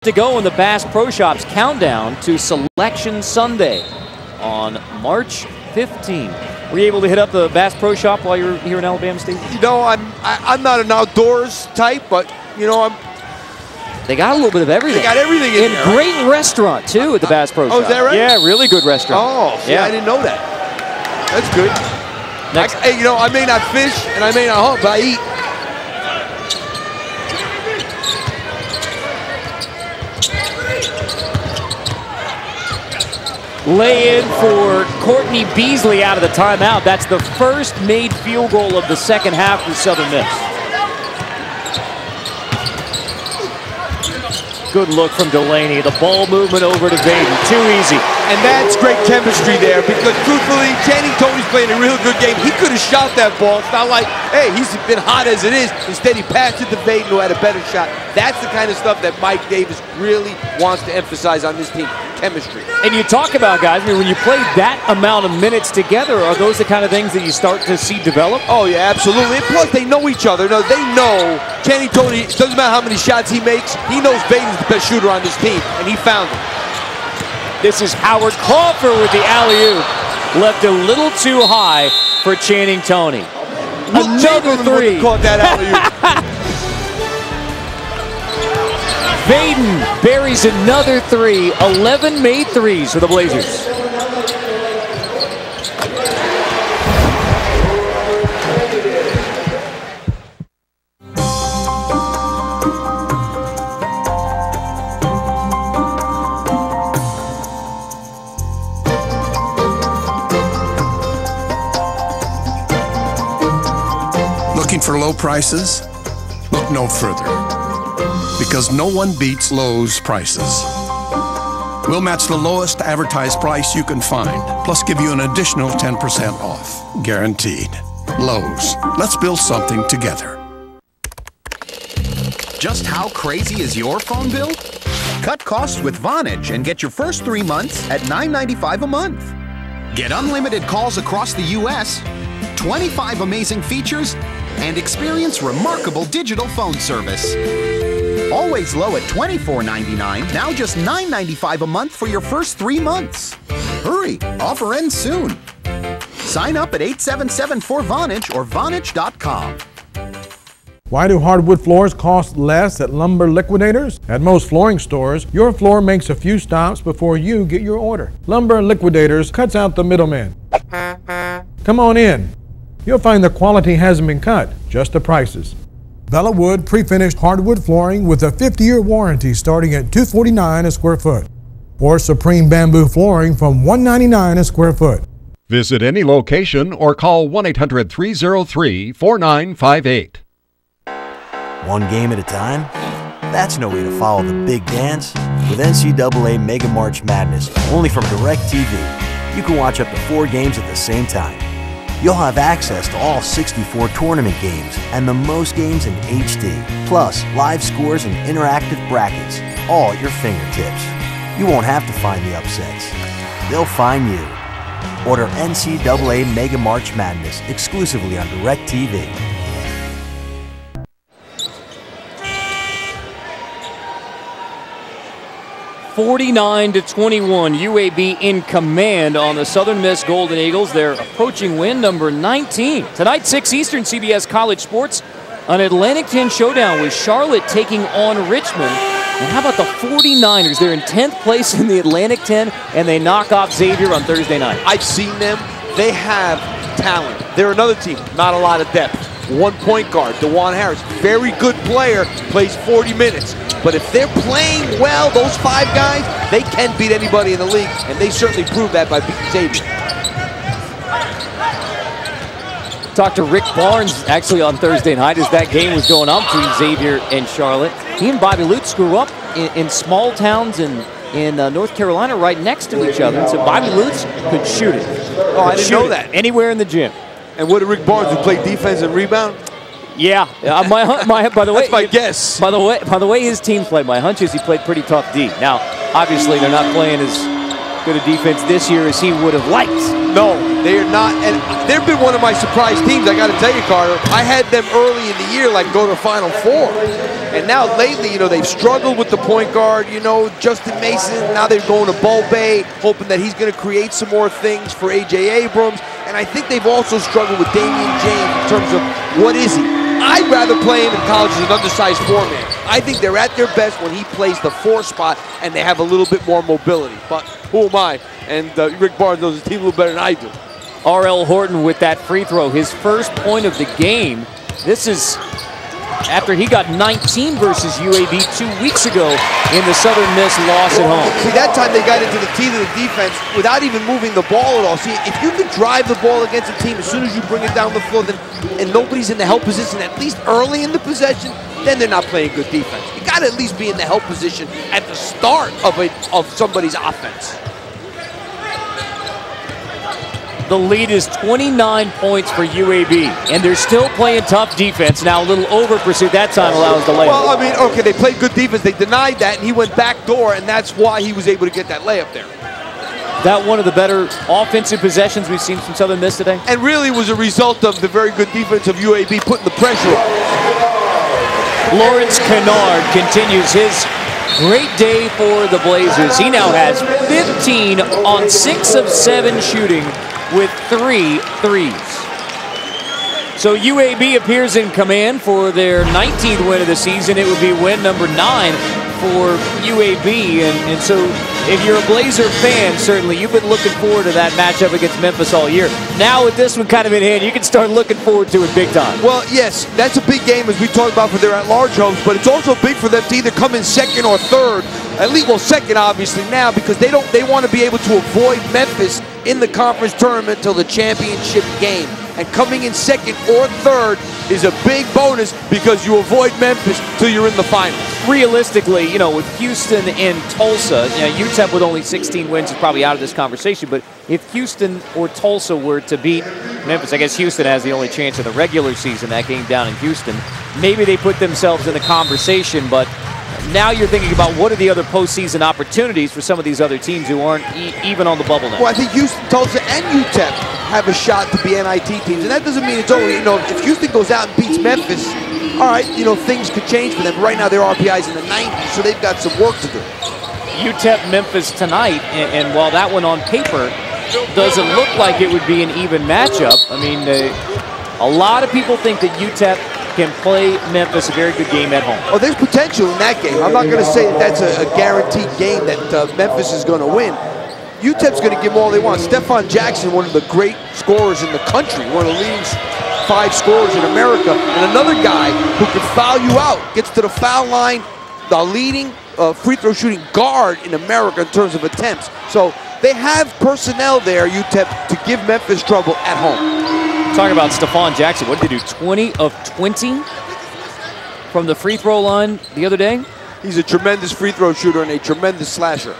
To go in the Bass Pro Shops countdown to Selection Sunday on March 15th. Were you able to hit up the Bass Pro Shop while you were here in Alabama, Steve? You know, I'm not an outdoors type, but you know, They got a little bit of everything. They got everything in there. Great restaurant too at the Bass Pro Shop. Oh, is that right? Yeah, really good restaurant. Oh, see, yeah. I didn't know that. That's good. Hey, you know, I may not fish and I may not hunt, but I eat. Lay in for Courtney Beasley out of the timeout. That's the first made field goal of the second half for Southern Miss. Good look from Delaney. The ball movement over to Vaden. Too easy. And that's great chemistry there because truthfully, Channing Tony's playing a real good game. He could have shot that ball. It's not like, hey, he's been hot as it is. Instead, he passed it to Vaden, who had a better shot. That's the kind of stuff that Mike Davis really wants to emphasize on this team. Chemistry. And you talk about, guys, I mean, when you play that amount of minutes together, are those the kind of things that you start to see develop? Oh, yeah, absolutely. And plus, they know each other. No, they know Channing Tony, it doesn't matter how many shots he makes, he knows Vaden's the best shooter on this team, and he found him. This is Howard Crawford with the alley-oop. Left a little too high for Channing Tony. Another three. Caught that alley-oop. Vaden buries another three. 11 made threes for the Blazers. Looking for low prices? Look no further. Because no one beats Lowe's prices. We'll match the lowest advertised price you can find, plus give you an additional 10% off. Guaranteed. Lowe's. Let's build something together. Just how crazy is your phone bill? Cut costs with Vonage and get your first 3 months at $9.95 a month. Get unlimited calls across the U.S., 25 amazing features, and experience remarkable digital phone service. Always low at $24.99, now just $9.95 a month for your first 3 months. Hurry, offer ends soon. Sign up at 877-4VONAGE or Vonage.com. Why do hardwood floors cost less at Lumber Liquidators? At most flooring stores, your floor makes a few stops before you get your order. Lumber Liquidators cuts out the middleman. Come on in. You'll find the quality hasn't been cut, just the prices. Bella Wood pre-finished hardwood flooring with a 50-year warranty starting at $249 a square foot. Or Supreme Bamboo flooring from $199 a square foot. Visit any location or call 1-800-303-4958. One game at a time? That's no way to follow the big dance. With NCAA Mega March Madness, only from DirecTV, you can watch up to 4 games at the same time. You'll have access to all 64 tournament games and the most games in HD, plus live scores and interactive brackets, all at your fingertips. You won't have to find the upsets. They'll find you. Order NCAA Mega March Madness exclusively on DirecTV. (49-21), UAB in command on the Southern Miss Golden Eagles. They're approaching win number 19. Tonight, 6 Eastern, CBS College Sports, an Atlantic 10 showdown with Charlotte taking on Richmond. And how about the 49ers? They're in 10th place in the Atlantic 10, and they knock off Xavier on Thursday night. I've seen them. They have talent. They're another team, not a lot of depth. One point guard, DeJuan Harris, very good player, plays 40 minutes. But if they're playing well, those 5 guys, they can beat anybody in the league, and they certainly proved that by beating Xavier. Talked to Rick Barnes actually on Thursday night as that game was going on between Xavier and Charlotte. He and Bobby Lutz grew up in small towns in North Carolina right next to each other. And so Bobby Lutz could shoot it. Oh, I didn't know that. Anywhere in the gym. And what did Rick Barnes do? Play defense and rebound? Yeah. By the way, that's my guess. By the way, his team played. My hunch is he played pretty tough D. Now, obviously, they're not playing as good a defense this year as he would have liked. No, they are not, and they've been one of my surprise teams. I got to tell you, Carter, I had them early in the year, like go to Final Four, and now lately, you know, they've struggled with the point guard. You know, Justin Mason. Now they're going to Bulbay, hoping that he's going to create some more things for A.J. Abrams, and I think they've also struggled with Damian James in terms of what is he. I'd rather play him in college as an undersized four-man. I think they're at their best when he plays the four spot and they have a little bit more mobility. But who am I? And Rick Barnes knows his team a little better than I do. R.L. Horton with that free throw, his first point of the game. This is after he got 19 versus UAB 2 weeks ago in the Southern Miss loss at home. See, that time they got into the teeth of the defense without even moving the ball at all. See, if you can drive the ball against a team as soon as you bring it down the floor, then, and nobody's in the help position, at least early in the possession, then they're not playing good defense. You got to at least be in the help position at the start of somebody's offense. The lead is 29 points for UAB, and they're still playing tough defense. Now a little over pursuit that time allows the layup. Well, I mean, okay, they played good defense. They denied that, and he went back door, and that's why he was able to get that layup there. That one of the better offensive possessions we've seen from Southern Miss today? And really was a result of the very good defense of UAB putting the pressure on. Lawrence Kennard continues his great day for the Blazers. He now has 15 on 6 of 7 shooting with 3 threes. So UAB appears in command for their 19th win of the season. It would be win number 9 for UAB. And so if you're a Blazer fan, certainly you've been looking forward to that matchup against Memphis all year. Now with this one kind of in hand, you can start looking forward to it big time. Well, yes, that's a big game as we talked about for their at-large hopes, but it's also big for them to either come in second or third. At least, well, second obviously now, because they want to be able to avoid Memphis in the conference tournament till the championship game. And coming in second or third is a big bonus because you avoid Memphis till you're in the finals. Realistically, you know, with Houston and Tulsa, you know, UTEP with only 16 wins is probably out of this conversation, but if Houston or Tulsa were to beat Memphis, I guess Houston has the only chance of the regular season, that game down in Houston. Maybe they put themselves in the conversation, but now you're thinking about what are the other postseason opportunities for some of these other teams who aren't even on the bubble now. Well, I think Houston, Tulsa, and UTEP have a shot to be NIT teams, and that doesn't mean it's over. You know, if Houston goes out and beats Memphis, all right, you know, things could change for them. Right now, their RPI's in the 90s, so they've got some work to do. UTEP Memphis tonight, and while that one on paper doesn't look like it would be an even matchup, I mean, a lot of people think that UTEP can play Memphis a very good game at home. Oh, there's potential in that game. I'm not going to say that that's a guaranteed game that Memphis is going to win. UTEP's going to give them all they want. Stephon Jackson, one of the great scorers in the country, one of the leading 5 scorers in America, and another guy who can foul you out, gets to the foul line, the leading free throw shooting guard in America in terms of attempts. So they have personnel there, UTEP, to give Memphis trouble at home. Talking about Stephon Jackson, what did he do? 20 of 20 from the free throw line the other day? He's a tremendous free throw shooter and a tremendous slasher.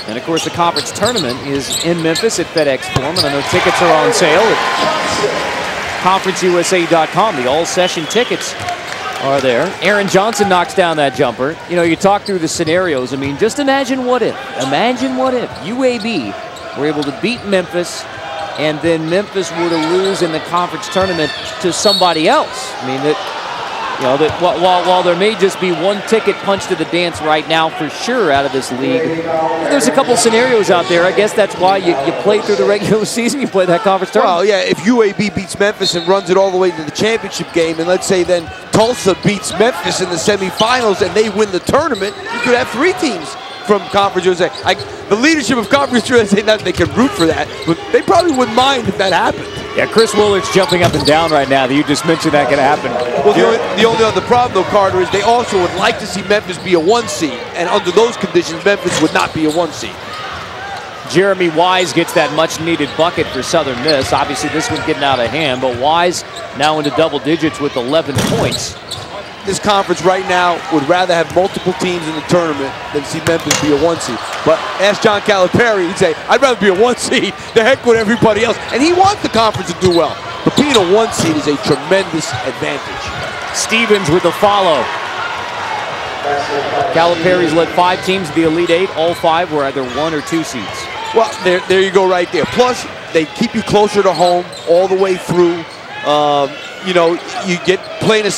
And of course the conference tournament is in Memphis at FedEx Forum, and I know tickets are on sale at conferenceusa.com. The all-session tickets are there. Aaron Johnson knocks down that jumper. You know, you talk through the scenarios. I mean, just imagine what if. Imagine what if UAB were able to beat Memphis and then Memphis were to lose in the conference tournament to somebody else. I mean, you know, that while there may just be one ticket punched to the dance right now for sure out of this league, there's a couple scenarios out there. I guess that's why you play through the regular season, you play that conference tournament. Well, yeah, if UAB beats Memphis and runs it all the way to the championship game, and let's say then Tulsa beats Memphis in the semifinals and they win the tournament, you could have 3 teams from Conference USA. The leadership of Conference USA, not that they can root for that, but they probably wouldn't mind if that happened. Yeah, Chris Willard's jumping up and down right now that you just mentioned that can happen. Well, the only other problem, though, Carter, is they also would like to see Memphis be a 1 seed, and under those conditions, Memphis would not be a 1 seed. Jeremy Wise gets that much-needed bucket for Southern Miss. Obviously, this one's getting out of hand, but Wise now into double digits with 11 points. This conference right now would rather have multiple teams in the tournament than see Memphis be a 1 seed. But ask John Calipari, he'd say, I'd rather be a 1 seed. The heck with everybody else. And he wants the conference to do well. But being a 1 seed is a tremendous advantage. Stevens with the follow. Calipari's led 5 teams to the Elite Eight. All 5 were either 1 or 2 seeds. Well, there you go right there. Plus, they keep you closer to home all the way through. You know, you get playing a